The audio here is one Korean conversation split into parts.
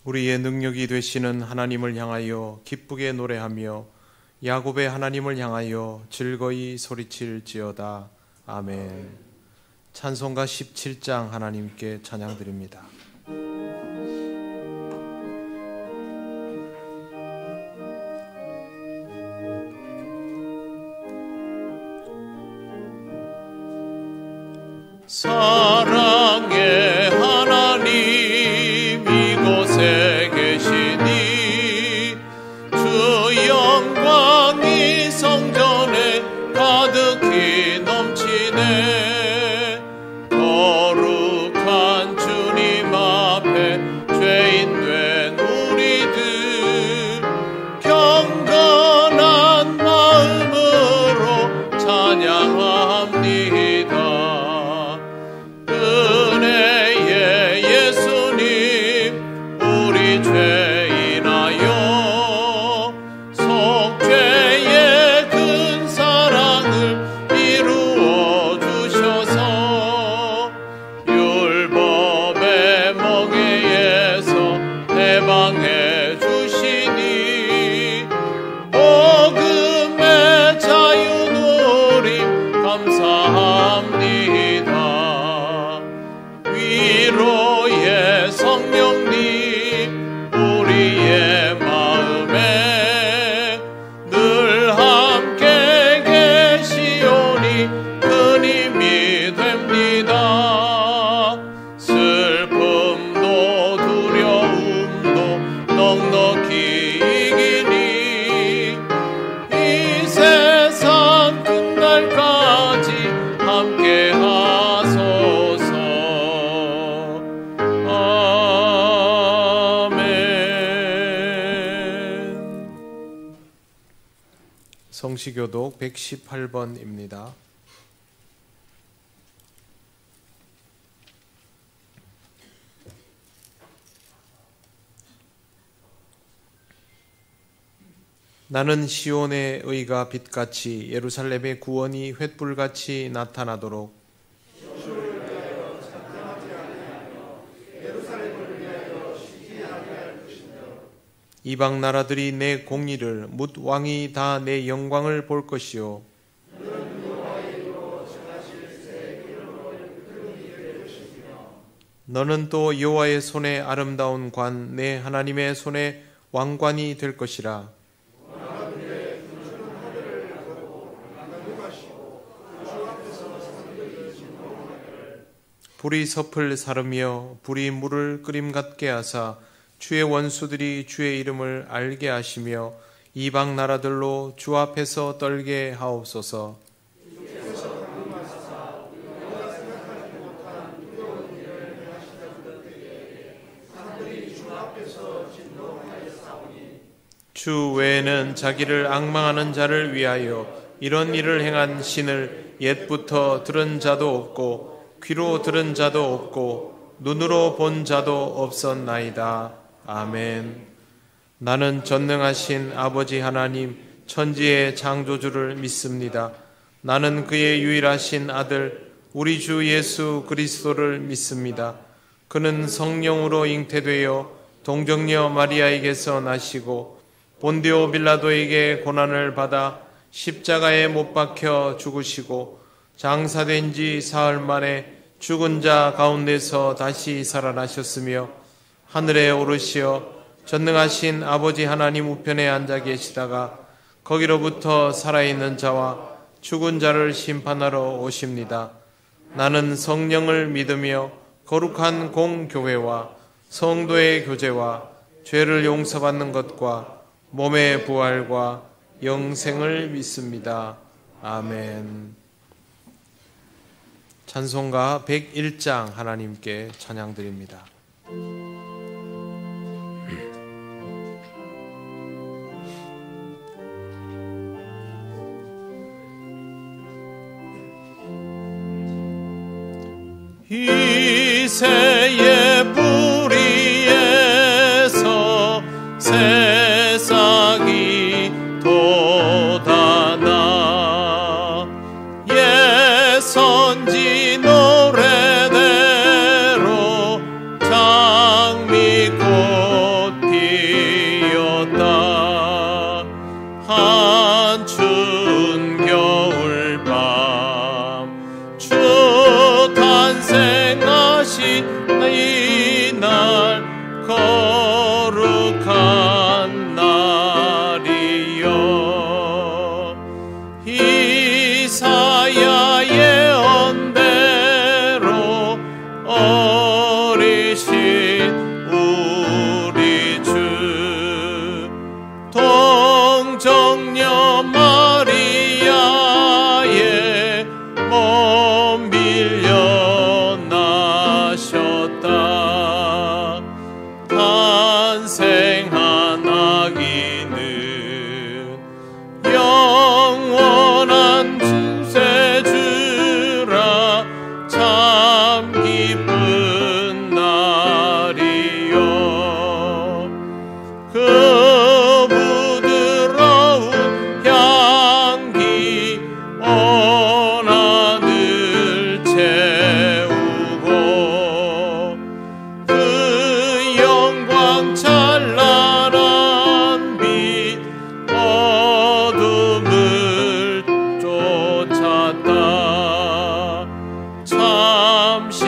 우리의 능력이 되시는 하나님을 향하여 기쁘게 노래하며 야곱의 하나님을 향하여 즐거이 소리칠지어다. 아멘. 찬송가 17장 하나님께 찬양드립니다. 사랑의 하나님 이곳에 계시니 주 영광이 성전에 가득히 넘치네. 거룩한 주님 앞에 죄인된 우리들 경건한 마음으로 찬양합니다. 죄인하여 속죄의 큰 사랑을 이루어 주셔서 율법의 멍에에서 해방해 주시니 복음의 자유 누림 감사합니다. 위로의 성령님 우리의 마음에 늘 함께 계시오니 큰 힘이 됩니다. 슬픔도 두려움도 넉넉히 이기니 이 세상 끝날까지 함께 하소서. 성시교독 118번입니다. 나는 시온의 의가 빛같이 예루살렘의 구원이 횃불같이 나타나도록 이방 나라들이 내 공의를 뭇 왕이 다 내 영광을 볼 것이요 너는 또 여호와의 손에 아름다운 관 내 하나님의 손에 왕관이 될 것이라. 불이 섭을 사르며 불이 물을 끓임 같게 하사 주의 원수들이 주의 이름을 알게 하시며 이방 나라들로 주 앞에서 떨게 하옵소서. 주 외에는 자기를 앙망하는 자를 위하여 이런 일을 행한 신을 옛부터 들은 자도 없고 귀로 들은 자도 없고 눈으로 본 자도 없었나이다. 아멘. 나는 전능하신 아버지 하나님 천지의 창조주를 믿습니다. 나는 그의 유일하신 아들 우리 주 예수 그리스도를 믿습니다. 그는 성령으로 잉태되어 동정녀 마리아에게서 나시고 본디오 빌라도에게 고난을 받아 십자가에 못 박혀 죽으시고 장사된 지 사흘 만에 죽은 자 가운데서 다시 살아나셨으며 하늘에 오르시어 전능하신 아버지 하나님 우편에 앉아 계시다가 거기로부터 살아있는 자와 죽은 자를 심판하러 오십니다. 나는 성령을 믿으며 거룩한 공교회와 성도의 교제와 죄를 용서받는 것과 몸의 부활과 영생을 믿습니다. 아멘. 찬송가 101장 하나님께 찬양드립니다. 이새의 뿌리에서 새싹이 돋아나 예선지 노래대로 장미꽃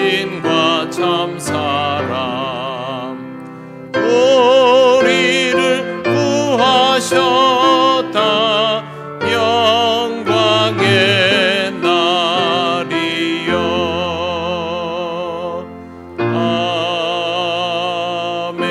신과 참사랑 우리를 구하셨다. 영광의 날이요. 아멘.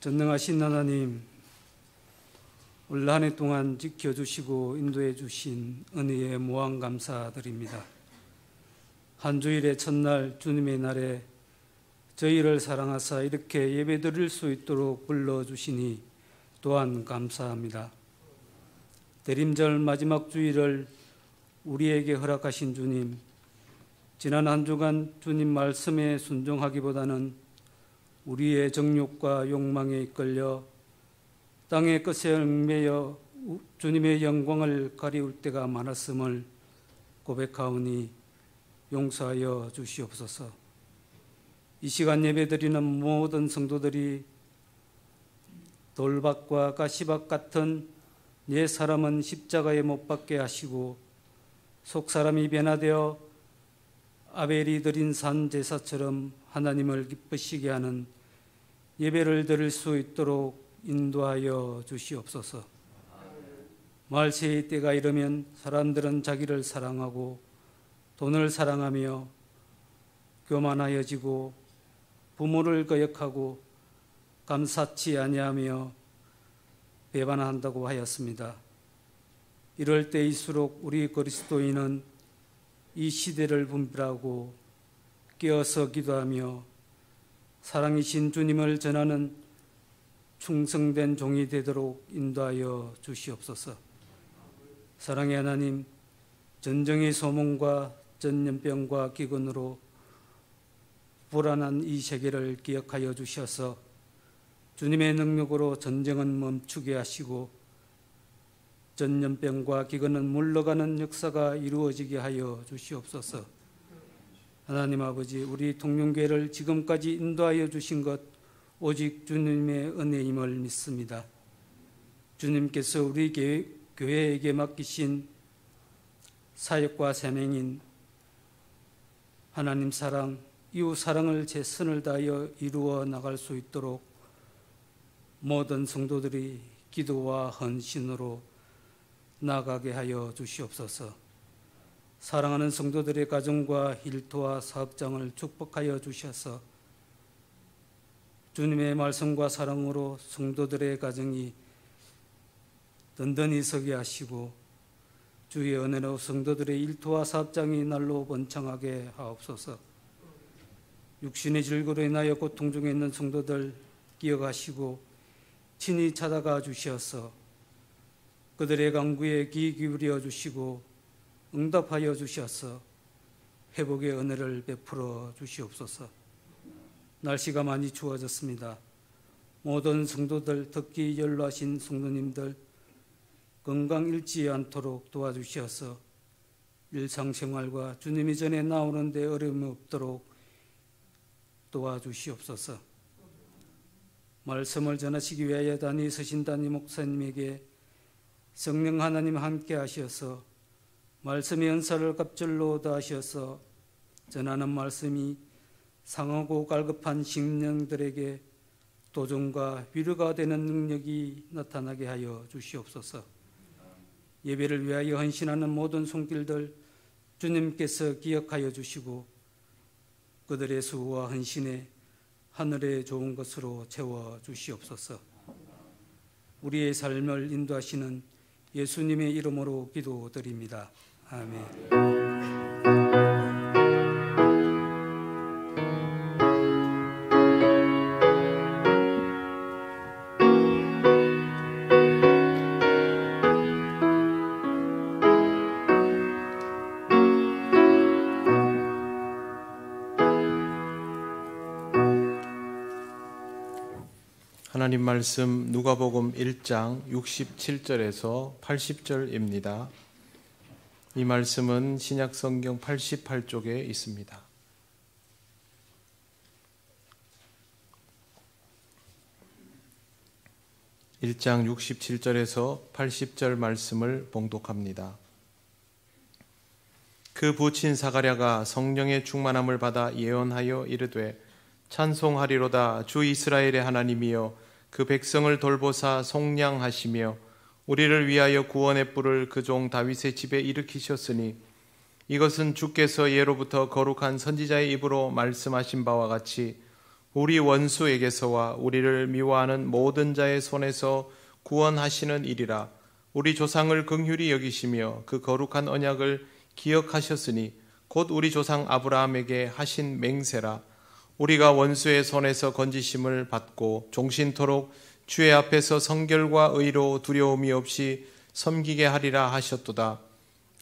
전능하신 하나님, 올 한 해 동안 지켜주시고 인도해 주신 은혜에 무한 감사드립니다. 한 주일의 첫날 주님의 날에 저희를 사랑하사 이렇게 예배드릴 수 있도록 불러주시니 또한 감사합니다. 대림절 마지막 주일을 우리에게 허락하신 주님, 지난 한 주간 주님 말씀에 순종하기보다는 우리의 정욕과 욕망에 이끌려 땅의 것에 얽매여 주님의 영광을 가리울 때가 많았음을 고백하오니 용서하여 주시옵소서. 이 시간 예배드리는 모든 성도들이 돌박과 가시박 같은 옛 사람은 십자가에 못 박게 하시고 속사람이 변화되어 아벨이 드린 산 제사처럼 하나님을 기쁘시게 하는 예배를 드릴 수 있도록 인도하여 주시옵소서. 말세의 때가 이르면 사람들은 자기를 사랑하고 돈을 사랑하며 교만하여지고 부모를 거역하고 감사치 아니하며 배반한다고 하였습니다. 이럴 때일수록 우리 그리스도인은 이 시대를 분별하고 깨어서 기도하며 사랑이신 주님을 전하는 충성된 종이 되도록 인도하여 주시옵소서. 사랑의 하나님, 전쟁의 소문과 전염병과 기근으로 불안한 이 세계를 기억하여 주셔서 주님의 능력으로 전쟁은 멈추게 하시고 전염병과 기근은 물러가는 역사가 이루어지게 하여 주시옵소서. 하나님 아버지, 우리 통용교회를 지금까지 인도하여 주신 것 오직 주님의 은혜임을 믿습니다. 주님께서 우리 교회에게 맡기신 사역과 사명인 하나님 사랑, 이웃 사랑을 최선을 다하여 이루어 나갈 수 있도록 모든 성도들이 기도와 헌신으로 나아가게 하여 주시옵소서. 사랑하는 성도들의 가정과 일터와 사업장을 축복하여 주셔서 주님의 말씀과 사랑으로 성도들의 가정이 든든히 서게 하시고 주의 은혜로 성도들의 일터와 사업장이 날로 번창하게 하옵소서. 육신의 질고로 인하여 고통 중에 있는 성도들 기억하시고 친히 찾아가 주셔서 그들의 간구에 귀 기울여 주시고 응답하여 주셔서 회복의 은혜를 베풀어 주시옵소서. 날씨가 많이 추워졌습니다. 모든 성도들, 특히 연로하신 성도님들 건강 잃지 않도록 도와주셔서 일상생활과 주님이 전에 나오는 데 어려움이 없도록 도와주시옵소서. 말씀을 전하시기 위하여 단위 서신 단위 목사님에게 성령 하나님 함께 하셔서 말씀의 은사를 갑절로 다하셔서 전하는 말씀이 상하고 갈급한 심령들에게 도전과 위로가 되는 능력이 나타나게 하여 주시옵소서. 예배를 위하여 헌신하는 모든 손길들 주님께서 기억하여 주시고 그들의 수고와 헌신에 하늘의 좋은 것으로 채워 주시옵소서. 우리의 삶을 인도하시는 예수님의 이름으로 기도드립니다. 아멘. 하나님 말씀 누가복음 1장 67절에서 80절입니다. 이 말씀은 신약성경 88쪽에 있습니다. 1장 67절에서 80절 말씀을 봉독합니다. 그 부친 사가랴가 성령의 충만함을 받아 예언하여 이르되 찬송하리로다. 주 이스라엘의 하나님이여 그 백성을 돌보사 속량하시며 우리를 위하여 구원의 뿔을 그 종 다윗의 집에 일으키셨으니 이것은 주께서 예로부터 거룩한 선지자의 입으로 말씀하신 바와 같이 우리 원수에게서와 우리를 미워하는 모든 자의 손에서 구원하시는 일이라. 우리 조상을 긍휼히 여기시며 그 거룩한 언약을 기억하셨으니 곧 우리 조상 아브라함에게 하신 맹세라. 우리가 원수의 손에서 건지심을 받고 종신토록 주의 앞에서 성결과 의로 두려움이 없이 섬기게 하리라 하셨도다.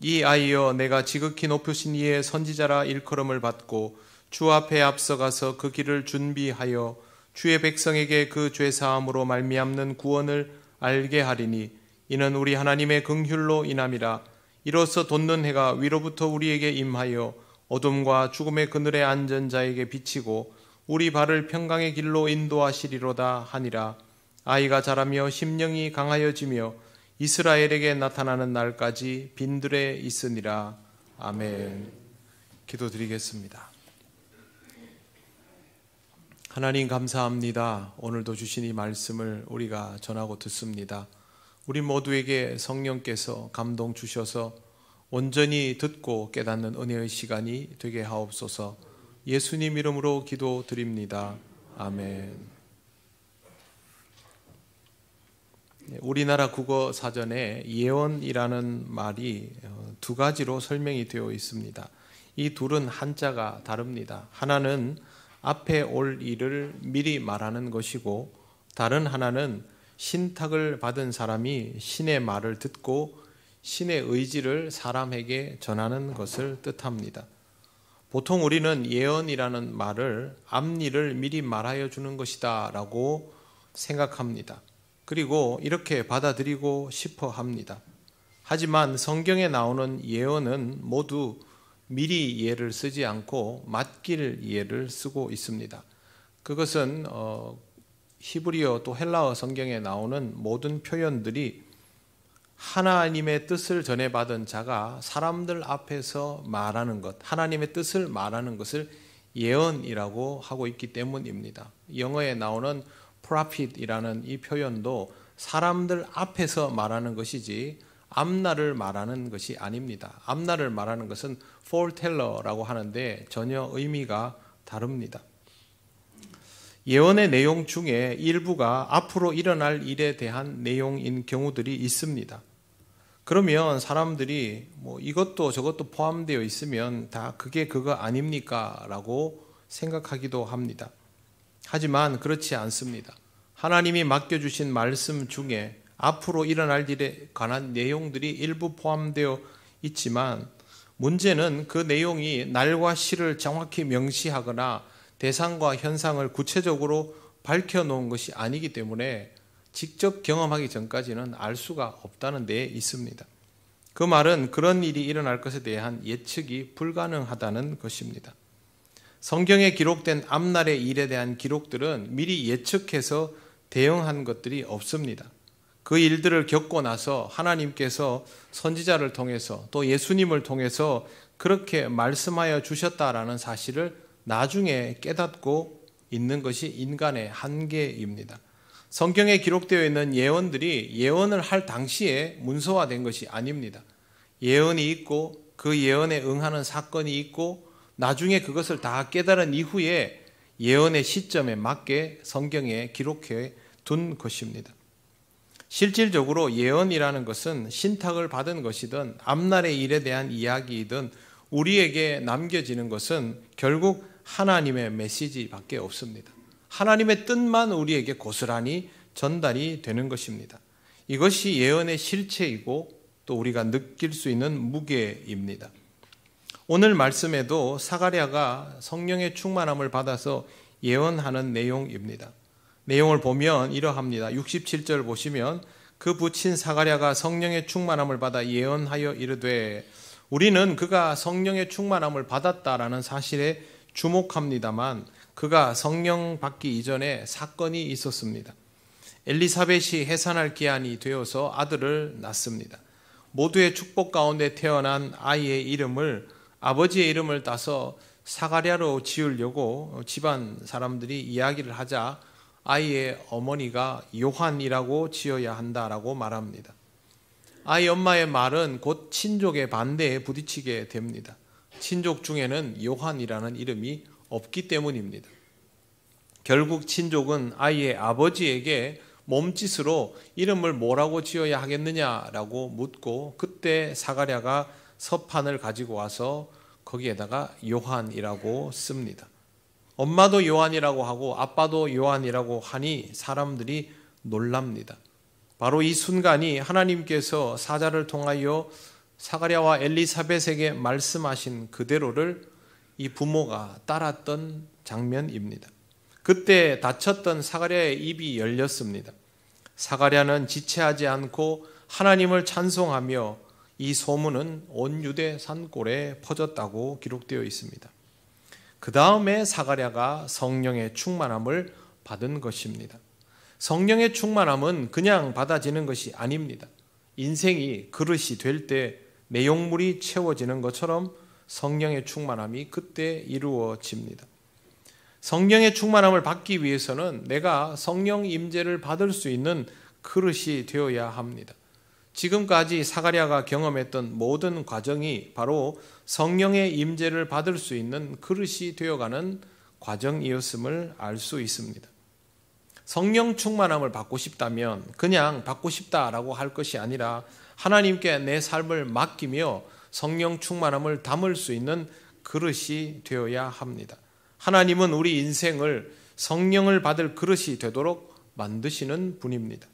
이 아이여 내가 지극히 높으신 이의 선지자라 일컬음을 받고 주 앞에 앞서가서 그 길을 준비하여 주의 백성에게 그 죄사함으로 말미암는 구원을 알게 하리니 이는 우리 하나님의 긍휼로 인함이라. 이로써 돋는 해가 위로부터 우리에게 임하여 어둠과 죽음의 그늘에 앉은 자에게 비치고 우리 발을 평강의 길로 인도하시리로다 하니라. 아이가 자라며 심령이 강하여지며 이스라엘에게 나타나는 날까지 빈들에 있으니라. 아멘. 기도드리겠습니다. 하나님 감사합니다. 오늘도 주신 이 말씀을 우리가 전하고 듣습니다. 우리 모두에게 성령께서 감동 주셔서 온전히 듣고 깨닫는 은혜의 시간이 되게 하옵소서. 예수님 이름으로 기도드립니다. 아멘. 우리나라 국어 사전에 예언이라는 말이 두 가지로 설명이 되어 있습니다. 이 둘은 한자가 다릅니다. 하나는 앞에 올 일을 미리 말하는 것이고 다른 하나는 신탁을 받은 사람이 신의 말을 듣고 신의 의지를 사람에게 전하는 것을 뜻합니다. 보통 우리는 예언이라는 말을 앞일을 미리 말하여 주는 것이다 라고 생각합니다. 그리고 이렇게 받아들이고 싶어 합니다. 하지만 성경에 나오는 예언은 모두 미리 예를 쓰지 않고 맡길 예를 쓰고 있습니다. 그것은 히브리어 또 헬라어 성경에 나오는 모든 표현들이 하나님의 뜻을 전해받은 자가 사람들 앞에서 말하는 것, 하나님의 뜻을 말하는 것을 예언이라고 하고 있기 때문입니다. 영어에 나오는 prophet이라는 이 표현도 사람들 앞에서 말하는 것이지 앞날을 말하는 것이 아닙니다. 앞날을 말하는 것은 foreteller라고 하는데 전혀 의미가 다릅니다. 예언의 내용 중에 일부가 앞으로 일어날 일에 대한 내용인 경우들이 있습니다. 그러면 사람들이 이것도 저것도 포함되어 있으면 다 그게 그거 아닙니까? 라고 생각하기도 합니다. 하지만 그렇지 않습니다. 하나님이 맡겨주신 말씀 중에 앞으로 일어날 일에 관한 내용들이 일부 포함되어 있지만 문제는 그 내용이 날과 시를 정확히 명시하거나 대상과 현상을 구체적으로 밝혀놓은 것이 아니기 때문에 직접 경험하기 전까지는 알 수가 없다는 데에 있습니다. 그 말은 그런 일이 일어날 것에 대한 예측이 불가능하다는 것입니다. 성경에 기록된 앞날의 일에 대한 기록들은 미리 예측해서 대응한 것들이 없습니다. 그 일들을 겪고 나서 하나님께서 선지자를 통해서 또 예수님을 통해서 그렇게 말씀하여 주셨다라는 사실을 나중에 깨닫고 있는 것이 인간의 한계입니다. 성경에 기록되어 있는 예언들이 예언을 할 당시에 문서화된 것이 아닙니다. 예언이 있고 그 예언에 응하는 사건이 있고 나중에 그것을 다 깨달은 이후에 예언의 시점에 맞게 성경에 기록해 둔 것입니다. 실질적으로 예언이라는 것은 신탁을 받은 것이든 앞날의 일에 대한 이야기이든 우리에게 남겨지는 것은 결국 하나님의 메시지밖에 없습니다. 하나님의 뜻만 우리에게 고스란히 전달이 되는 것입니다. 이것이 예언의 실체이고 또 우리가 느낄 수 있는 무게입니다. 오늘 말씀에도 사가랴가 성령의 충만함을 받아서 예언하는 내용입니다. 내용을 보면 이러합니다. 67절 보시면 그 부친 사가랴가 성령의 충만함을 받아 예언하여 이르되, 우리는 그가 성령의 충만함을 받았다라는 사실에 주목합니다만 그가 성령 받기 이전에 사건이 있었습니다. 엘리사벳이 해산할 기한이 되어서 아들을 낳습니다. 모두의 축복 가운데 태어난 아이의 이름을 아버지의 이름을 따서 사가랴로 지으려고 집안 사람들이 이야기를 하자 아이의 어머니가 요한이라고 지어야 한다라고 말합니다. 아이 엄마의 말은 곧 친족의 반대에 부딪히게 됩니다. 친족 중에는 요한이라는 이름이 없기 때문입니다. 결국 친족은 아이의 아버지에게 몸짓으로 이름을 뭐라고 지어야 하겠느냐라고 묻고 그때 사가랴가 서판을 가지고 와서 거기에다가 요한이라고 씁니다. 엄마도 요한이라고 하고 아빠도 요한이라고 하니 사람들이 놀랍니다. 바로 이 순간이 하나님께서 사자를 통하여 사가랴와 엘리사벳에게 말씀하신 그대로를 이 부모가 따랐던 장면입니다. 그때 닫혔던 사가랴의 입이 열렸습니다. 사가랴는 지체하지 않고 하나님을 찬송하며 이 소문은 온 유대 산골에 퍼졌다고 기록되어 있습니다. 그 다음에 사가랴가 성령의 충만함을 받은 것입니다. 성령의 충만함은 그냥 받아지는 것이 아닙니다. 인생이 그릇이 될 때 내용물이 채워지는 것처럼 성령의 충만함이 그때 이루어집니다. 성령의 충만함을 받기 위해서는 내가 성령 임재를 받을 수 있는 그릇이 되어야 합니다. 지금까지 사가랴가 경험했던 모든 과정이 바로 성령의 임재를 받을 수 있는 그릇이 되어가는 과정이었음을 알 수 있습니다. 성령 충만함을 받고 싶다면 그냥 받고 싶다라고 할 것이 아니라 하나님께 내 삶을 맡기며 성령 충만함을 담을 수 있는 그릇이 되어야 합니다. 하나님은 우리 인생을 성령을 받을 그릇이 되도록 만드시는 분입니다.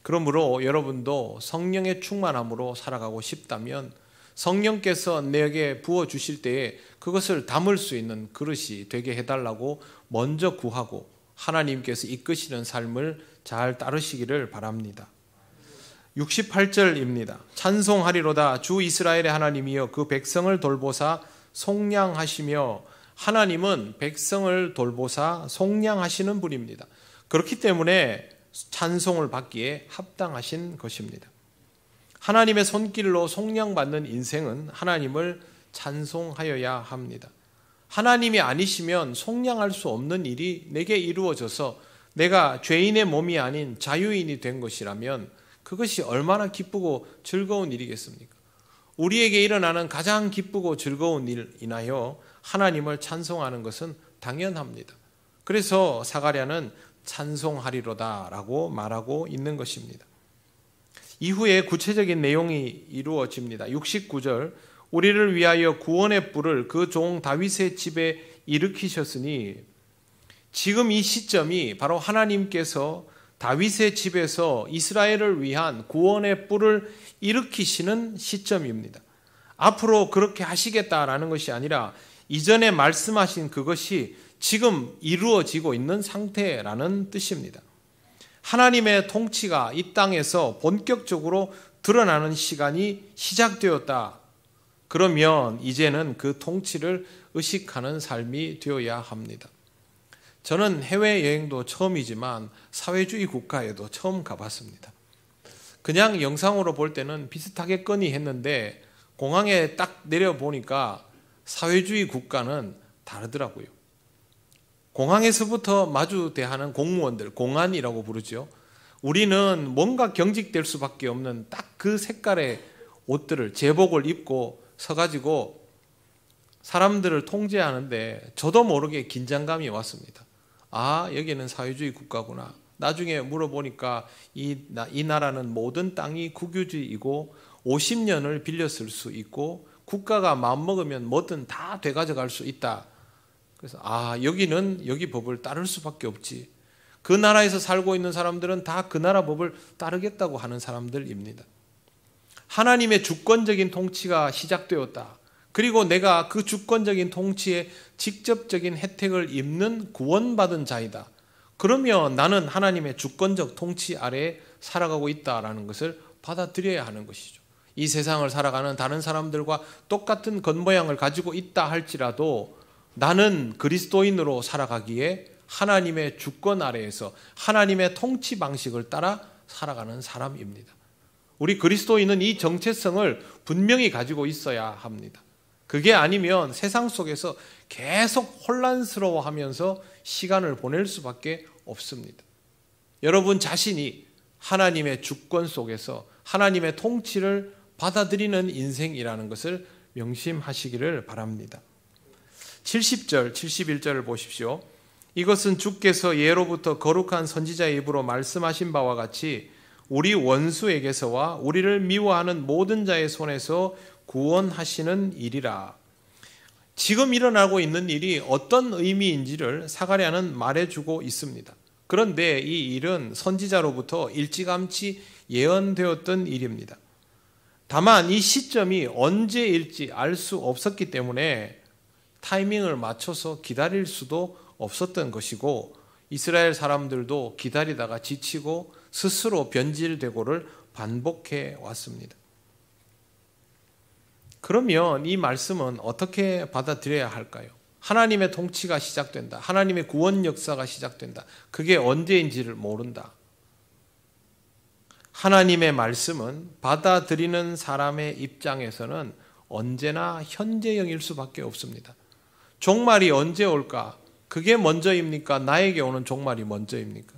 그러므로 여러분도 성령의 충만함으로 살아가고 싶다면 성령께서 내게 부어주실 때에 그것을 담을 수 있는 그릇이 되게 해달라고 먼저 구하고 하나님께서 이끄시는 삶을 잘 따르시기를 바랍니다. 68절입니다. 찬송하리로다 주 이스라엘의 하나님이여 그 백성을 돌보사 속량하시며 하나님은 백성을 돌보사 속량하시는 분입니다. 그렇기 때문에 찬송을 받기에 합당하신 것입니다. 하나님의 손길로 속량받는 인생은 하나님을 찬송하여야 합니다. 하나님이 아니시면 속량할 수 없는 일이 내게 이루어져서 내가 죄인의 몸이 아닌 자유인이 된 것이라면 그것이 얼마나 기쁘고 즐거운 일이겠습니까? 우리에게 일어나는 가장 기쁘고 즐거운 일 인하여 하나님을 찬송하는 것은 당연합니다. 그래서 사가랴는 찬송하리로다라고 말하고 있는 것입니다. 이후에 구체적인 내용이 이루어집니다. 69절 우리를 위하여 구원의 뿔을 그 종 다윗의 집에 일으키셨으니 지금 이 시점이 바로 하나님께서 다윗의 집에서 이스라엘을 위한 구원의 뿔을 일으키시는 시점입니다. 앞으로 그렇게 하시겠다라는 것이 아니라 이전에 말씀하신 그것이 지금 이루어지고 있는 상태라는 뜻입니다. 하나님의 통치가 이 땅에서 본격적으로 드러나는 시간이 시작되었다. 그러면 이제는 그 통치를 의식하는 삶이 되어야 합니다. 저는 해외여행도 처음이지만 사회주의 국가에도 처음 가봤습니다. 그냥 영상으로 볼 때는 비슷하겠거니 했는데 공항에 딱 내려보니까 사회주의 국가는 다르더라고요. 공항에서부터 마주 대하는 공무원들, 공안이라고 부르죠. 우리는 뭔가 경직될 수밖에 없는 딱 그 색깔의 옷들을, 제복을 입고 서가지고 사람들을 통제하는데 저도 모르게 긴장감이 왔습니다. 아, 여기는 사회주의 국가구나. 나중에 물어보니까 이 나라는 모든 땅이 국유지이고 50년을 빌렸을 수 있고 국가가 마음먹으면 뭐든 다 되가져갈 수 있다. 그래서 여기는 여기 법을 따를 수밖에 없지. 그 나라에서 살고 있는 사람들은 다 그 나라 법을 따르겠다고 하는 사람들입니다. 하나님의 주권적인 통치가 시작되었다. 그리고 내가 그 주권적인 통치에 직접적인 혜택을 입는 구원받은 자이다. 그러면 나는 하나님의 주권적 통치 아래에 살아가고 있다라는 것을 받아들여야 하는 것이죠. 이 세상을 살아가는 다른 사람들과 똑같은 겉모양을 가지고 있다 할지라도 나는 그리스도인으로 살아가기에 하나님의 주권 아래에서 하나님의 통치 방식을 따라 살아가는 사람입니다. 우리 그리스도인은 이 정체성을 분명히 가지고 있어야 합니다. 그게 아니면 세상 속에서 계속 혼란스러워하면서 시간을 보낼 수밖에 없습니다. 여러분 자신이 하나님의 주권 속에서 하나님의 통치를 받아들이는 인생이라는 것을 명심하시기를 바랍니다. 70절, 71절을 보십시오. 이것은 주께서 예로부터 거룩한 선지자의 입으로 말씀하신 바와 같이 우리 원수에게서와 우리를 미워하는 모든 자의 손에서 구원하시는 일이라. 지금 일어나고 있는 일이 어떤 의미인지를 사가랴는 말해주고 있습니다. 그런데 이 일은 선지자로부터 일찌감치 예언되었던 일입니다. 다만 이 시점이 언제일지 알 수 없었기 때문에 타이밍을 맞춰서 기다릴 수도 없었던 것이고 이스라엘 사람들도 기다리다가 지치고 스스로 변질되고를 반복해 왔습니다. 그러면 이 말씀은 어떻게 받아들여야 할까요? 하나님의 통치가 시작된다. 하나님의 구원 역사가 시작된다. 그게 언제인지를 모른다. 하나님의 말씀은 받아들이는 사람의 입장에서는 언제나 현재형일 수밖에 없습니다. 종말이 언제 올까? 그게 먼저입니까? 나에게 오는 종말이 먼저입니까?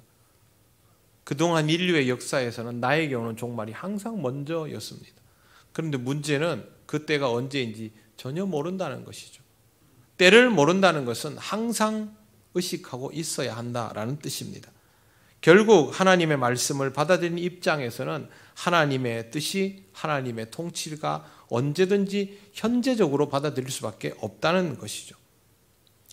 그동안 인류의 역사에서는 나에게 오는 종말이 항상 먼저였습니다. 그런데 문제는 그때가 언제인지 전혀 모른다는 것이죠. 때를 모른다는 것은 항상 의식하고 있어야 한다라는 뜻입니다. 결국 하나님의 말씀을 받아들이는 입장에서는 하나님의 뜻이 하나님의 통치가 언제든지 현재적으로 받아들일 수밖에 없다는 것이죠.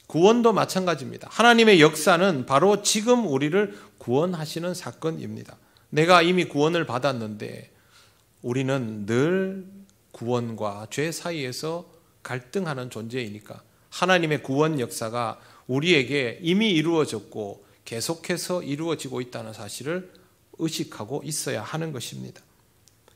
구원도 마찬가지입니다. 하나님의 역사는 바로 지금 우리를 구원하시는 사건입니다. 내가 이미 구원을 받았는데 우리는 늘 구원과 죄 사이에서 갈등하는 존재이니까 하나님의 구원 역사가 우리에게 이미 이루어졌고 계속해서 이루어지고 있다는 사실을 의식하고 있어야 하는 것입니다.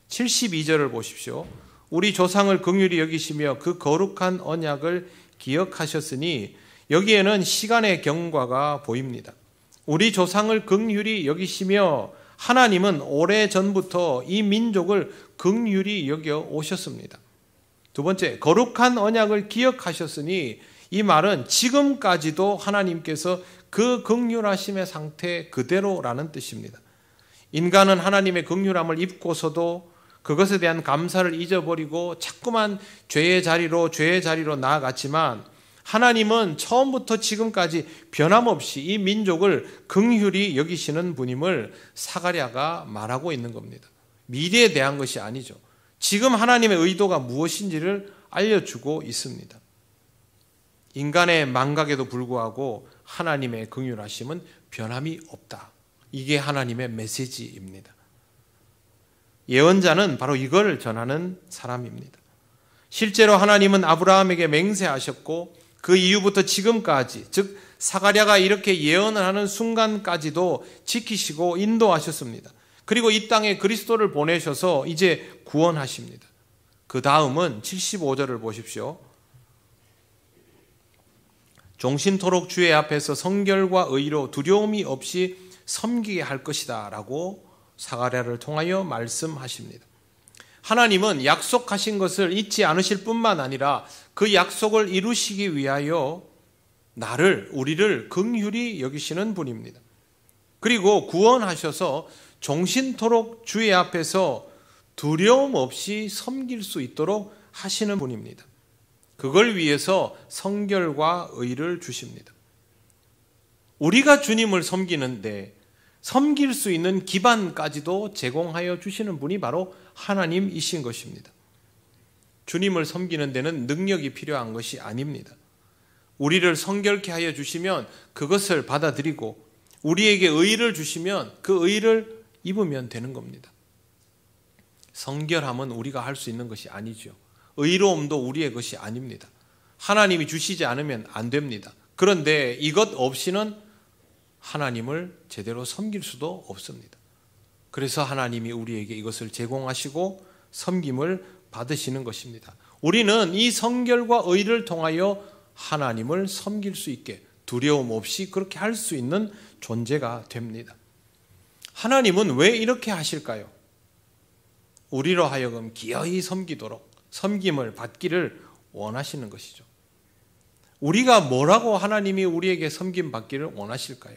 72절을 보십시오. 우리 조상을 긍휼히 여기시며 그 거룩한 언약을 기억하셨으니 여기에는 시간의 경과가 보입니다. 우리 조상을 긍휼히 여기시며 하나님은 오래전부터 이 민족을 긍휼히 여겨 오셨습니다. 두 번째, 거룩한 언약을 기억하셨으니 이 말은 지금까지도 하나님께서 그 긍휼하심의 상태 그대로라는 뜻입니다. 인간은 하나님의 긍휼함을 입고서도 그것에 대한 감사를 잊어버리고 자꾸만 죄의 자리로 나아갔지만 하나님은 처음부터 지금까지 변함없이 이 민족을 긍휼히 여기시는 분임을 사가랴가 말하고 있는 겁니다. 미래에 대한 것이 아니죠. 지금 하나님의 의도가 무엇인지를 알려주고 있습니다. 인간의 망각에도 불구하고 하나님의 긍휼하심은 변함이 없다. 이게 하나님의 메시지입니다. 예언자는 바로 이걸 전하는 사람입니다. 실제로 하나님은 아브라함에게 맹세하셨고 그 이후부터 지금까지, 즉 사가랴가 이렇게 예언을 하는 순간까지도 지키시고 인도하셨습니다. 그리고 이 땅에 그리스도를 보내셔서 이제 구원하십니다. 그 다음은 75절을 보십시오. 종신토록 주의 앞에서 성결과 의로 두려움이 없이 섬기게 할 것이다 라고 사가랴를 통하여 말씀하십니다. 하나님은 약속하신 것을 잊지 않으실 뿐만 아니라 그 약속을 이루시기 위하여 우리를 긍휼히 여기시는 분입니다. 그리고 구원하셔서 종신토록 주의 앞에서 두려움 없이 섬길 수 있도록 하시는 분입니다. 그걸 위해서 성결과 의를 주십니다. 우리가 주님을 섬기는데 섬길 수 있는 기반까지도 제공하여 주시는 분이 바로 하나님이신 것입니다. 주님을 섬기는 데는 능력이 필요한 것이 아닙니다. 우리를 성결케 하여 주시면 그것을 받아들이고 우리에게 의를 주시면 그 의를 입으면 되는 겁니다. 성결함은 우리가 할 수 있는 것이 아니죠. 의로움도 우리의 것이 아닙니다. 하나님이 주시지 않으면 안 됩니다. 그런데 이것 없이는 하나님을 제대로 섬길 수도 없습니다. 그래서 하나님이 우리에게 이것을 제공하시고 섬김을 받으시는 것입니다. 우리는 이 성결과 의를 통하여 하나님을 섬길 수 있게 두려움 없이 그렇게 할 수 있는 존재가 됩니다. 하나님은 왜 이렇게 하실까요? 우리로 하여금 기어이 섬기도록 섬김을 받기를 원하시는 것이죠. 우리가 뭐라고 하나님이 우리에게 섬김 받기를 원하실까요?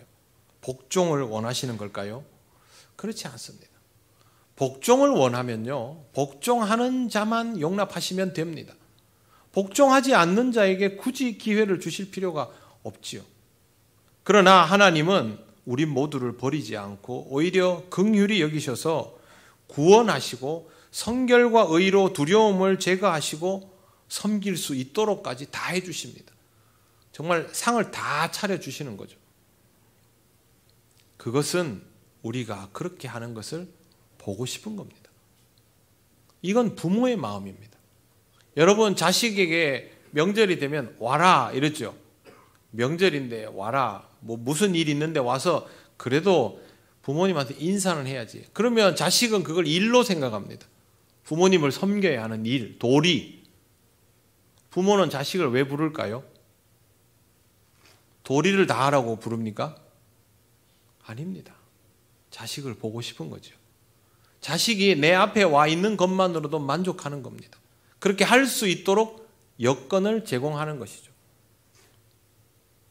복종을 원하시는 걸까요? 그렇지 않습니다. 복종을 원하면요, 복종하는 자만 용납하시면 됩니다. 복종하지 않는 자에게 굳이 기회를 주실 필요가 없지요. 그러나 하나님은 우리 모두를 버리지 않고 오히려 긍휼히 여기셔서 구원하시고 성결과 의로 두려움을 제거하시고 섬길 수 있도록까지 다 해주십니다. 정말 상을 다 차려주시는 거죠. 그것은 우리가 그렇게 하는 것을 보고 싶은 겁니다. 이건 부모의 마음입니다. 여러분, 자식에게 명절이 되면 와라 이러죠. 명절인데 와라, 뭐 무슨 일 있는데 와서 그래도 부모님한테 인사는 해야지. 그러면 자식은 그걸 일로 생각합니다. 부모님을 섬겨야 하는 일, 도리. 부모는 자식을 왜 부를까요? 도리를 다 하라고 부릅니까? 아닙니다. 자식을 보고 싶은 거죠. 자식이 내 앞에 와 있는 것만으로도 만족하는 겁니다. 그렇게 할 수 있도록 여건을 제공하는 것이죠.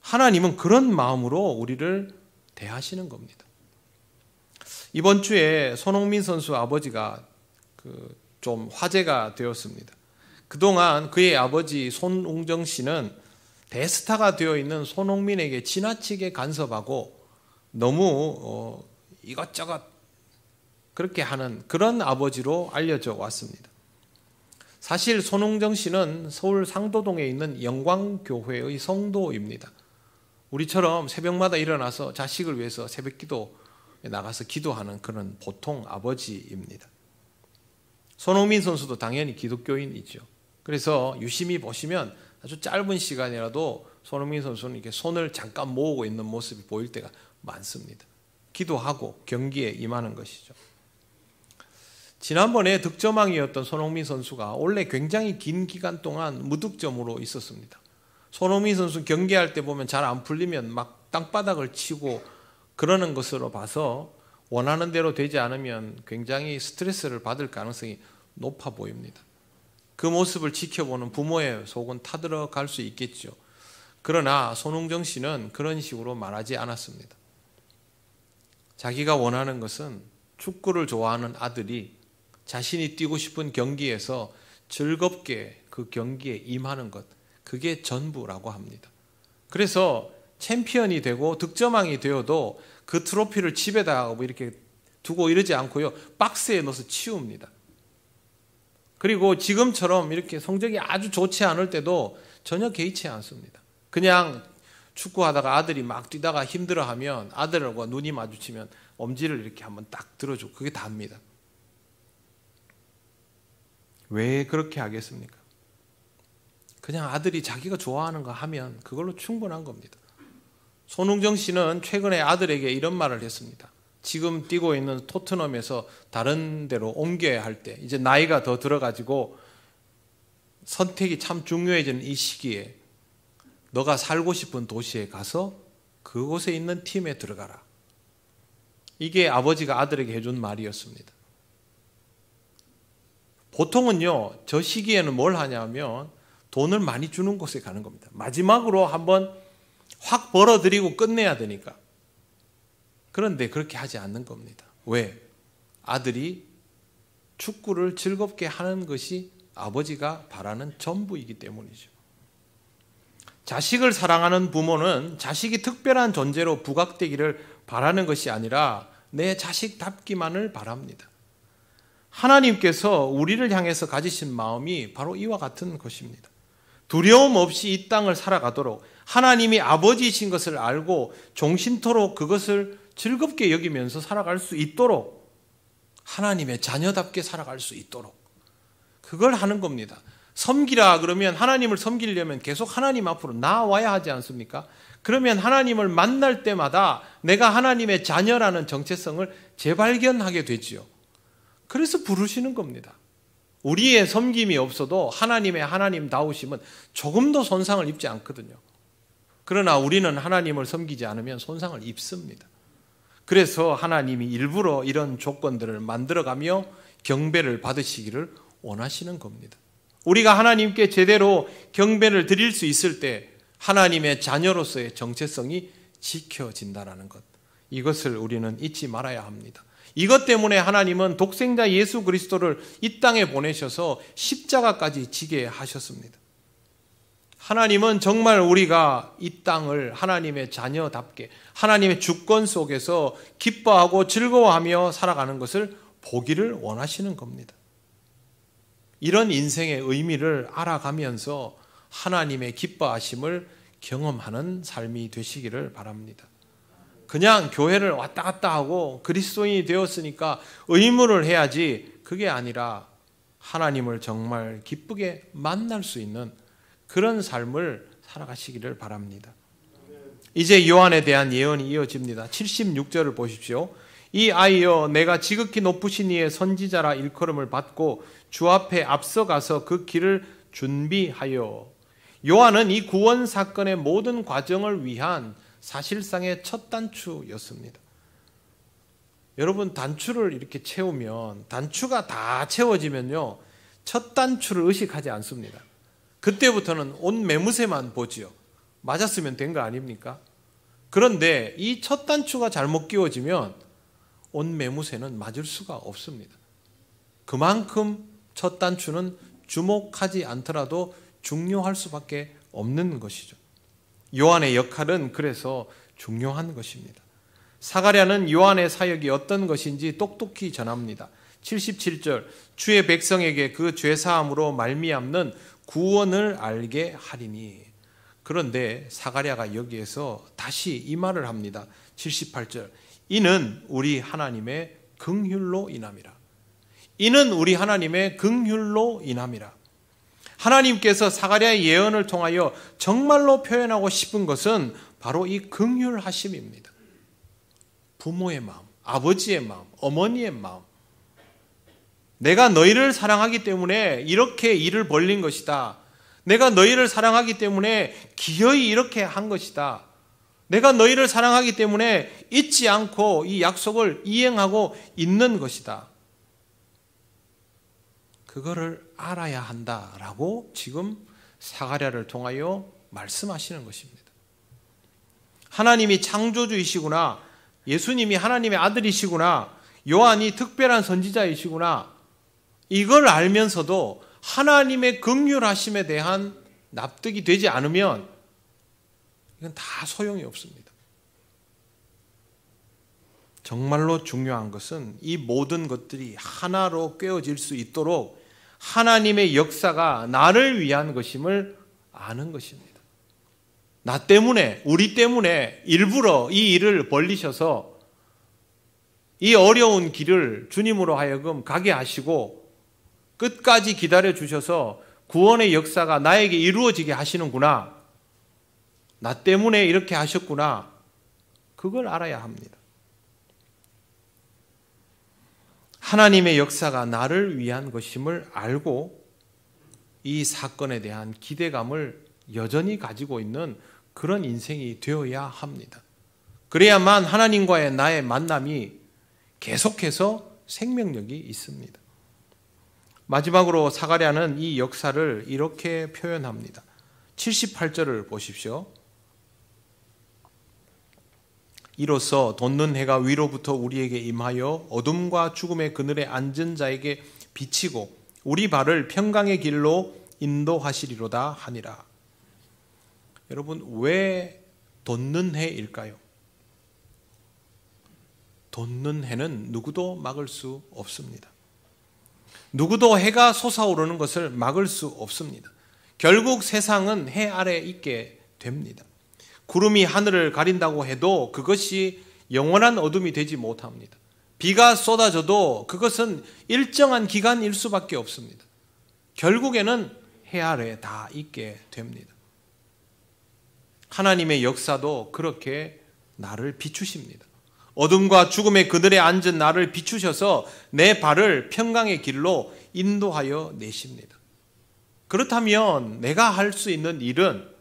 하나님은 그런 마음으로 우리를 대하시는 겁니다. 이번 주에 손흥민 선수 아버지가 좀 화제가 되었습니다. 그동안 그의 아버지 손웅정 씨는 대스타가 되어 있는 손흥민에게 지나치게 간섭하고 너무 이것저것 그렇게 하는 그런 아버지로 알려져 왔습니다. 사실 손웅정 씨는 서울 상도동에 있는 영광교회의 성도입니다. 우리처럼 새벽마다 일어나서 자식을 위해서 새벽기도에 나가서 기도하는 그런 보통 아버지입니다. 손흥민 선수도 당연히 기독교인이죠. 그래서 유심히 보시면 아주 짧은 시간이라도 손흥민 선수는 이렇게 손을 잠깐 모으고 있는 모습이 보일 때가 많습니다. 기도하고 경기에 임하는 것이죠. 지난번에 득점왕이었던 손흥민 선수가 원래 굉장히 긴 기간 동안 무득점으로 있었습니다. 손흥민 선수 경기할 때 보면 잘 안 풀리면 막 땅바닥을 치고 그러는 것으로 봐서 원하는 대로 되지 않으면 굉장히 스트레스를 받을 가능성이 높아 보입니다. 그 모습을 지켜보는 부모의 속은 타들어갈 수 있겠죠. 그러나 손흥정 씨는 그런 식으로 말하지 않았습니다. 자기가 원하는 것은 축구를 좋아하는 아들이 자신이 뛰고 싶은 경기에서 즐겁게 그 경기에 임하는 것, 그게 전부라고 합니다. 그래서 챔피언이 되고 득점왕이 되어도 그 트로피를 집에다 이렇게 두고 이러지 않고요, 박스에 넣어서 치웁니다. 그리고 지금처럼 이렇게 성적이 아주 좋지 않을 때도 전혀 개의치 않습니다. 그냥 축구하다가 아들이 막 뛰다가 힘들어하면 아들과 눈이 마주치면 엄지를 이렇게 한번 딱 들어주고 그게 다입니다. 왜 그렇게 하겠습니까? 그냥 아들이 자기가 좋아하는 거 하면 그걸로 충분한 겁니다. 손흥정 씨는 최근에 아들에게 이런 말을 했습니다. 지금 뛰고 있는 토트넘에서 다른 데로 옮겨야 할 때, 이제 나이가 더 들어가지고 선택이 참 중요해지는 이 시기에 너가 살고 싶은 도시에 가서 그곳에 있는 팀에 들어가라. 이게 아버지가 아들에게 해준 말이었습니다. 보통은요, 저 시기에는 뭘 하냐면 돈을 많이 주는 곳에 가는 겁니다. 마지막으로 한번 확 벌어들이고 끝내야 되니까. 그런데 그렇게 하지 않는 겁니다. 왜? 아들이 축구를 즐겁게 하는 것이 아버지가 바라는 전부이기 때문이죠. 자식을 사랑하는 부모는 자식이 특별한 존재로 부각되기를 바라는 것이 아니라 내 자식답기만을 바랍니다. 하나님께서 우리를 향해서 가지신 마음이 바로 이와 같은 것입니다. 두려움 없이 이 땅을 살아가도록 하나님이 아버지이신 것을 알고 종신토록 그것을 즐겁게 여기면서 살아갈 수 있도록, 하나님의 자녀답게 살아갈 수 있도록 그걸 하는 겁니다. 섬기라 그러면 하나님을 섬기려면 계속 하나님 앞으로 나와야 하지 않습니까? 그러면 하나님을 만날 때마다 내가 하나님의 자녀라는 정체성을 재발견하게 되지요. 그래서 부르시는 겁니다. 우리의 섬김이 없어도 하나님의 하나님다우심은 조금도 손상을 입지 않거든요. 그러나 우리는 하나님을 섬기지 않으면 손상을 입습니다. 그래서 하나님이 일부러 이런 조건들을 만들어가며 경배를 받으시기를 원하시는 겁니다. 우리가 하나님께 제대로 경배를 드릴 수 있을 때 하나님의 자녀로서의 정체성이 지켜진다는 것, 이것을 우리는 잊지 말아야 합니다. 이것 때문에 하나님은 독생자 예수 그리스도를 이 땅에 보내셔서 십자가까지 지게 하셨습니다. 하나님은 정말 우리가 이 땅을 하나님의 자녀답게 하나님의 주권 속에서 기뻐하고 즐거워하며 살아가는 것을 보기를 원하시는 겁니다. 이런 인생의 의미를 알아가면서 하나님의 기뻐하심을 경험하는 삶이 되시기를 바랍니다. 그냥 교회를 왔다 갔다 하고 그리스도인이 되었으니까 의무를 해야지, 그게 아니라 하나님을 정말 기쁘게 만날 수 있는 그런 삶을 살아가시기를 바랍니다. 이제 요한에 대한 예언이 이어집니다. 76절을 보십시오. 이 아이여, 내가 지극히 높으신 이의 선지자라 일컬음을 받고 주 앞에 앞서가서 그 길을 준비하여. 요한은 이 구원 사건의 모든 과정을 위한 사실상의 첫 단추였습니다. 여러분, 단추를 이렇게 채우면, 단추가 다 채워지면요, 첫 단추를 의식하지 않습니다. 그때부터는 온 매무새만 보지요. 맞았으면 된 거 아닙니까? 그런데 이 첫 단추가 잘못 끼워지면 온 매무새는 맞을 수가 없습니다. 그만큼 첫 단추는 주목하지 않더라도 중요할 수밖에 없는 것이죠. 요한의 역할은 그래서 중요한 것입니다. 사가랴는 요한의 사역이 어떤 것인지 똑똑히 전합니다. 77절, 주의 백성에게 그 죄사함으로 말미암는 구원을 알게 하리니. 그런데 사가랴가 여기에서 다시 이 말을 합니다. 78절, 이는 우리 하나님의 긍휼로 인함이라. 이는 우리 하나님의 긍휼로 인함이라. 하나님께서 사가랴의 예언을 통하여 정말로 표현하고 싶은 것은 바로 이 긍휼하심입니다. 부모의 마음, 아버지의 마음, 어머니의 마음. 내가 너희를 사랑하기 때문에 이렇게 일을 벌린 것이다. 내가 너희를 사랑하기 때문에 기어이 이렇게 한 것이다. 내가 너희를 사랑하기 때문에 잊지 않고 이 약속을 이행하고 있는 것이다. 그거를 알아야 한다라고 지금 사가랴를 통하여 말씀하시는 것입니다. 하나님이 창조주이시구나, 예수님이 하나님의 아들이시구나, 요한이 특별한 선지자이시구나, 이걸 알면서도 하나님의 긍휼하심에 대한 납득이 되지 않으면 이건 다 소용이 없습니다. 정말로 중요한 것은 이 모든 것들이 하나로 꿰어질 수 있도록 하나님의 역사가 나를 위한 것임을 아는 것입니다. 나 때문에, 우리 때문에 일부러 이 일을 벌리셔서 이 어려운 길을 주님으로 하여금 가게 하시고 끝까지 기다려 주셔서 구원의 역사가 나에게 이루어지게 하시는구나, 나 때문에 이렇게 하셨구나, 그걸 알아야 합니다. 하나님의 역사가 나를 위한 것임을 알고 이 사건에 대한 기대감을 여전히 가지고 있는 그런 인생이 되어야 합니다. 그래야만 하나님과의 나의 만남이 계속해서 생명력이 있습니다. 마지막으로 사가랴는 이 역사를 이렇게 표현합니다. 78절을 보십시오. 이로써 돋는 해가 위로부터 우리에게 임하여 어둠과 죽음의 그늘에 앉은 자에게 비치고 우리 발을 평강의 길로 인도하시리로다 하니라. 여러분, 왜 돋는 해일까요? 돋는 해는 누구도 막을 수 없습니다. 누구도 해가 솟아오르는 것을 막을 수 없습니다. 결국 세상은 해 아래 있게 됩니다. 구름이 하늘을 가린다고 해도 그것이 영원한 어둠이 되지 못합니다. 비가 쏟아져도 그것은 일정한 기간일 수밖에 없습니다. 결국에는 해 아래 다 있게 됩니다. 하나님의 역사도 그렇게 나를 비추십니다. 어둠과 죽음의 그늘에 앉은 나를 비추셔서 내 발을 평강의 길로 인도하여 내십니다. 그렇다면 내가 할 수 있는 일은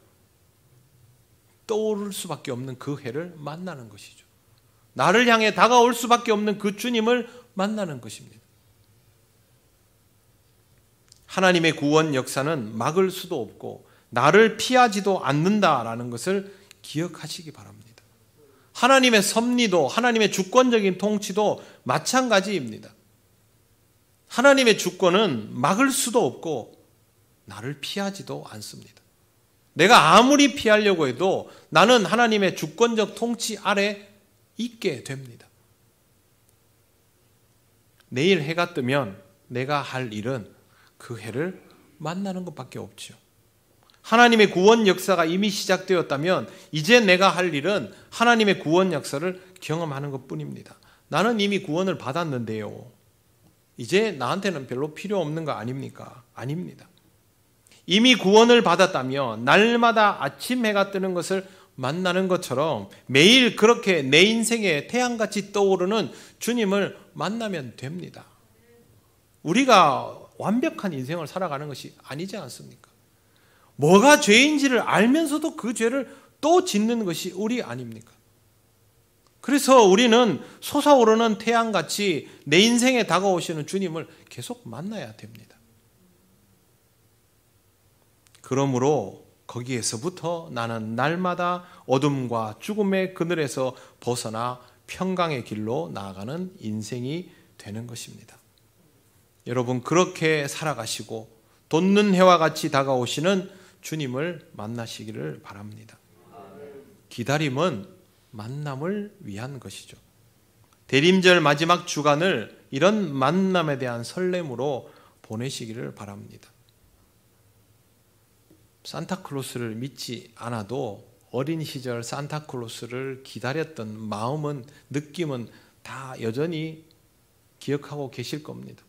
떠오를 수밖에 없는 그 해를 만나는 것이죠. 나를 향해 다가올 수밖에 없는 그 주님을 만나는 것입니다. 하나님의 구원 역사는 막을 수도 없고 나를 피하지도 않는다라는 것을 기억하시기 바랍니다. 하나님의 섭리도 하나님의 주권적인 통치도 마찬가지입니다. 하나님의 주권은 막을 수도 없고 나를 피하지도 않습니다. 내가 아무리 피하려고 해도 나는 하나님의 주권적 통치 아래 있게 됩니다. 내일 해가 뜨면 내가 할 일은 그 해를 만나는 것밖에 없죠. 하나님의 구원 역사가 이미 시작되었다면 이제 내가 할 일은 하나님의 구원 역사를 경험하는 것뿐입니다. 나는 이미 구원을 받았는데요. 이제 나한테는 별로 필요 없는 거 아닙니까? 아닙니다. 이미 구원을 받았다면 날마다 아침 해가 뜨는 것을 만나는 것처럼 매일 그렇게 내 인생에 태양같이 떠오르는 주님을 만나면 됩니다. 우리가 완벽한 인생을 살아가는 것이 아니지 않습니까? 뭐가 죄인지를 알면서도 그 죄를 또 짓는 것이 우리 아닙니까? 그래서 우리는 솟아오르는 태양같이 내 인생에 다가오시는 주님을 계속 만나야 됩니다. 그러므로 거기에서부터 나는 날마다 어둠과 죽음의 그늘에서 벗어나 평강의 길로 나아가는 인생이 되는 것입니다. 여러분, 그렇게 살아가시고 돋는 해와 같이 다가오시는 주님을 만나시기를 바랍니다. 기다림은 만남을 위한 것이죠. 대림절 마지막 주간을 이런 만남에 대한 설렘으로 보내시기를 바랍니다. 산타클로스를 믿지 않아도 어린 시절 산타클로스를 기다렸던 마음은, 느낌은 다 여전히 기억하고 계실 겁니다.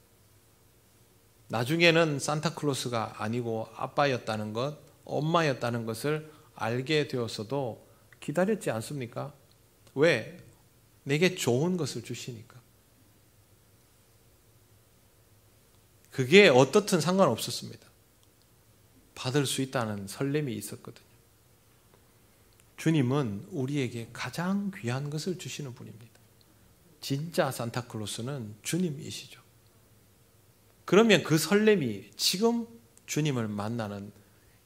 나중에는 산타클로스가 아니고 아빠였다는 것, 엄마였다는 것을 알게 되었어도 기다렸지 않습니까? 왜? 내게 좋은 것을 주시니까. 그게 어떻든 상관없었습니다. 받을 수 있다는 설렘이 있었거든요. 주님은 우리에게 가장 귀한 것을 주시는 분입니다. 진짜 산타클로스는 주님이시죠. 그러면 그 설렘이 지금 주님을 만나는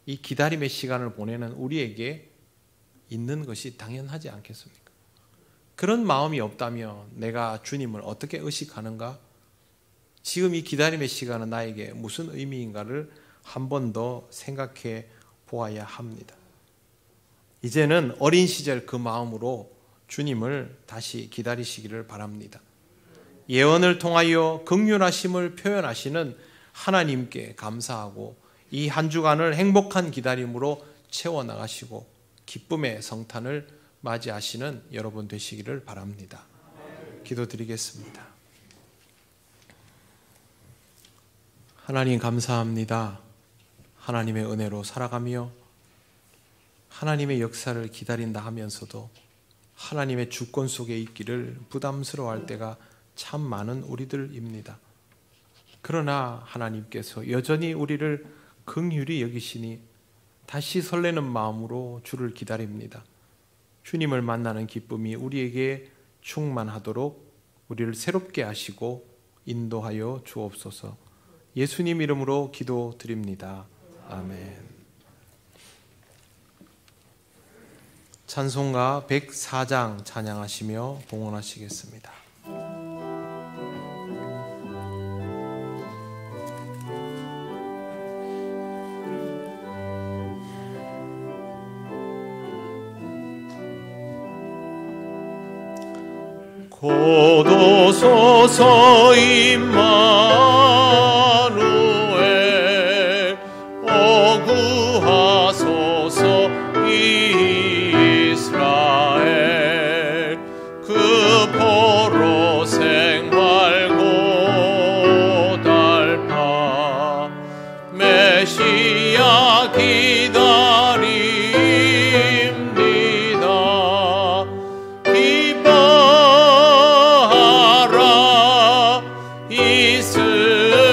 이 기다림의 시간을 보내는 우리에게 있는 것이 당연하지 않겠습니까? 그런 마음이 없다면 내가 주님을 어떻게 의식하는가? 지금 이 기다림의 시간은 나에게 무슨 의미인가를 한 번 더 생각해 보아야 합니다. 이제는 어린 시절 그 마음으로 주님을 다시 기다리시기를 바랍니다. 예언을 통하여 긍휼하심을 표현하시는 하나님께 감사하고 이 한 주간을 행복한 기다림으로 채워나가시고 기쁨의 성탄을 맞이하시는 여러분 되시기를 바랍니다. 기도드리겠습니다. 하나님 감사합니다. 하나님의 은혜로 살아가며 하나님의 역사를 기다린다 하면서도 하나님의 주권 속에 있기를 부담스러워할 때가 참 많은 우리들입니다. 그러나 하나님께서 여전히 우리를 긍휼히 여기시니 다시 설레는 마음으로 주를 기다립니다. 주님을 만나는 기쁨이 우리에게 충만하도록 우리를 새롭게 하시고 인도하여 주옵소서. 예수님 이름으로 기도드립니다. 아멘. 찬송가 104장 찬양하시며 봉헌하시겠습니다. 고도소서 임마누엘 오구하소서 이스라엘 그 포로 생활 고달파 메시아 기다립니다. 기뻐하라 이스라엘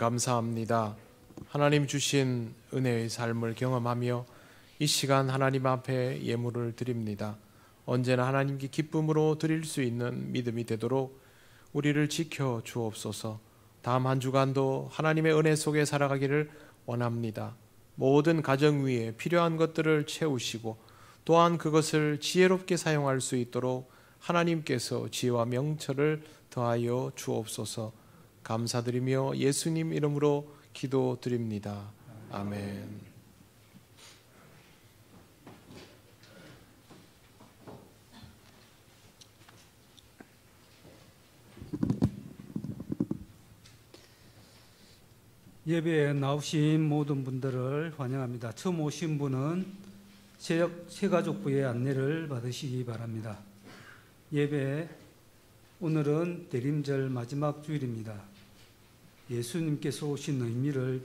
감사합니다. 하나님 주신 은혜의 삶을 경험하며 이 시간 하나님 앞에 예물을 드립니다. 언제나 하나님께 기쁨으로 드릴 수 있는 믿음이 되도록 우리를 지켜 주옵소서. 다음 한 주간도 하나님의 은혜 속에 살아가기를 원합니다. 모든 가정 위에 필요한 것들을 채우시고 또한 그것을 지혜롭게 사용할 수 있도록 하나님께서 지혜와 명철을 더하여 주옵소서. 감사드리며 예수님 이름으로 기도드립니다. 아멘. 예배에 나오신 모든 분들을 환영합니다. 처음 오신 분은 새가족부의 안내를 받으시기 바랍니다. 예배 오늘은 대림절 마지막 주일입니다. 예수님께서 오신 의미를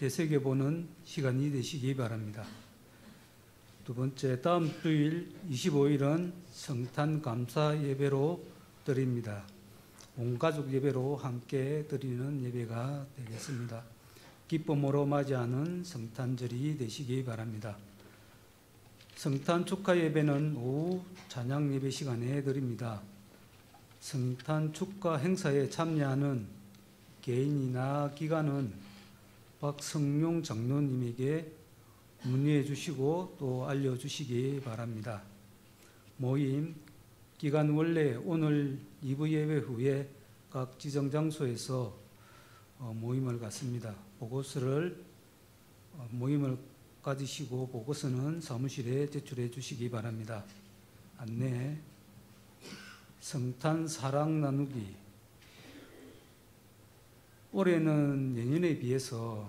되새겨보는 시간이 되시기 바랍니다. 두 번째, 다음 주일 25일은 성탄 감사 예배로 드립니다. 온 가족 예배로 함께 드리는 예배가 되겠습니다. 기쁨으로 맞이하는 성탄절이 되시기 바랍니다. 성탄 축하 예배는 오후 찬양 예배 시간에 드립니다. 성탄 축하 행사에 참여하는 개인이나 기관은 박성용 장로님에게 문의해 주시고 또 알려주시기 바랍니다. 모임 기간 원래 오늘 2부 예배 후에 각 지정 장소에서 모임을 갖습니다. 모임을 가지시고 보고서는 사무실에 제출해 주시기 바랍니다. 안내, 성탄 사랑 나누기. 올해는 예년에 비해서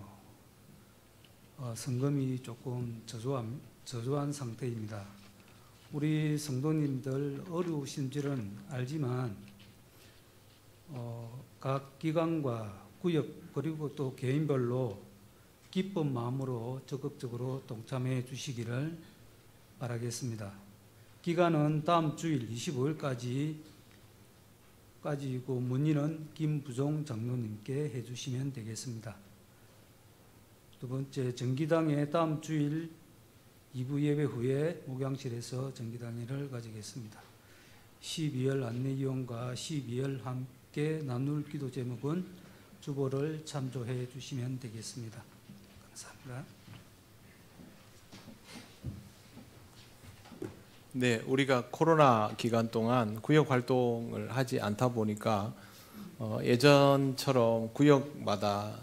성금이 조금 저조한 상태입니다. 우리 성도님들 어려우신지는 알지만 각 기관과 구역 그리고 또 개인별로 기쁜 마음으로 적극적으로 동참해 주시기를 바라겠습니다. 기간은 다음 주일 25일까지이고 문의는 김부종 장로님께 해주시면 되겠습니다. 두 번째, 정기당회 다음 주일 2부 예배 후에 목양실에서 정기당회를 가지겠습니다. 12월 안내위원과 12월 함께 나눌 기도 제목은 주보를 참조해 주시면 되겠습니다. 감사합니다. 네, 우리가 코로나 기간 동안 구역 활동을 하지 않다 보니까 예전처럼 구역마다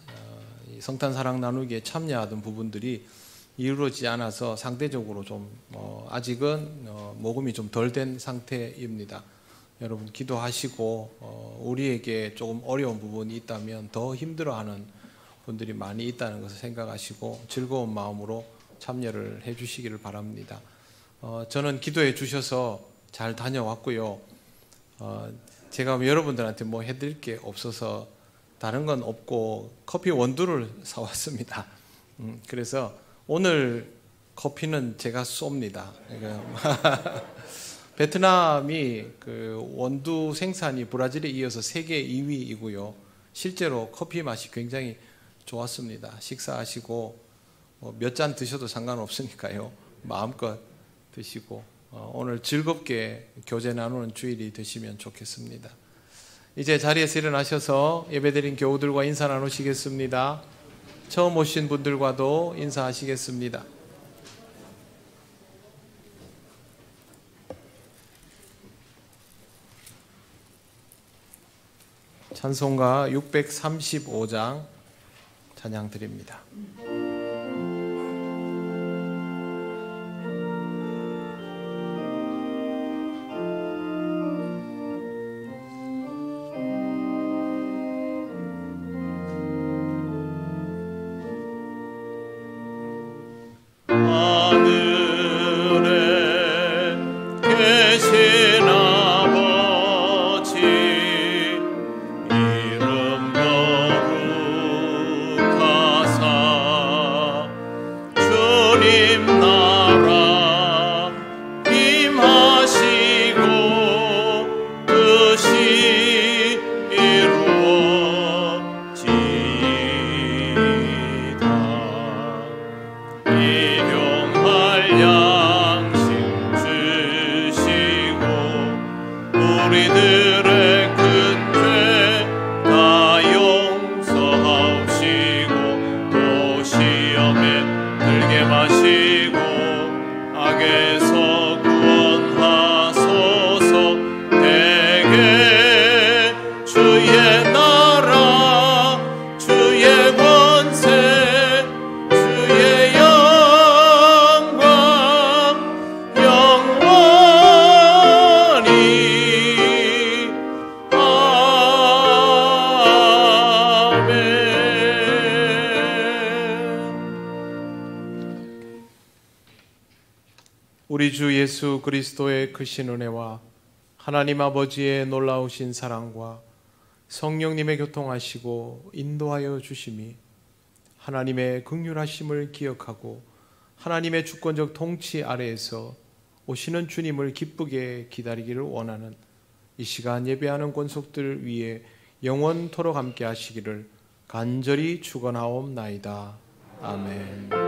성탄 사랑 나누기에 참여하던 부분들이 이루어지지 않아서 상대적으로 좀 아직은 모금이 좀 덜 된 상태입니다. 여러분 기도하시고 우리에게 조금 어려운 부분이 있다면 더 힘들어하는 분들이 많이 있다는 것을 생각하시고 즐거운 마음으로 참여를 해주시기를 바랍니다. 저는 기도해 주셔서 잘 다녀왔고요. 제가 여러분들한테 뭐 해드릴 게 없어서 다른 건 없고 커피 원두를 사왔습니다. 그래서 오늘 커피는 제가 쏩니다. 베트남이 그 원두 생산이 브라질에 이어서 세계 2위이고요. 실제로 커피 맛이 굉장히 좋았습니다. 식사하시고 몇 잔 드셔도 상관없으니까요. 마음껏 드시고 오늘 즐겁게 교제 나누는 주일이 되시면 좋겠습니다. 이제 자리에서 일어나셔서 예배드린 교우들과 인사 나누시겠습니다. 처음 오신 분들과도 인사하시겠습니다. 찬송가 635장 찬양 드립니다. 이름 거룩하사 우리 주 예수 그리스도의 크신 은혜와 하나님 아버지의 놀라우신 사랑과 성령님의 교통하시고 인도하여 주심이 하나님의 긍휼하심을 기억하고 하나님의 주권적 통치 아래에서 오시는 주님을 기쁘게 기다리기를 원하는 이 시간 예배하는 권속들 위에 영원토록 함께 하시기를 간절히 축원하옵나이다. 아멘.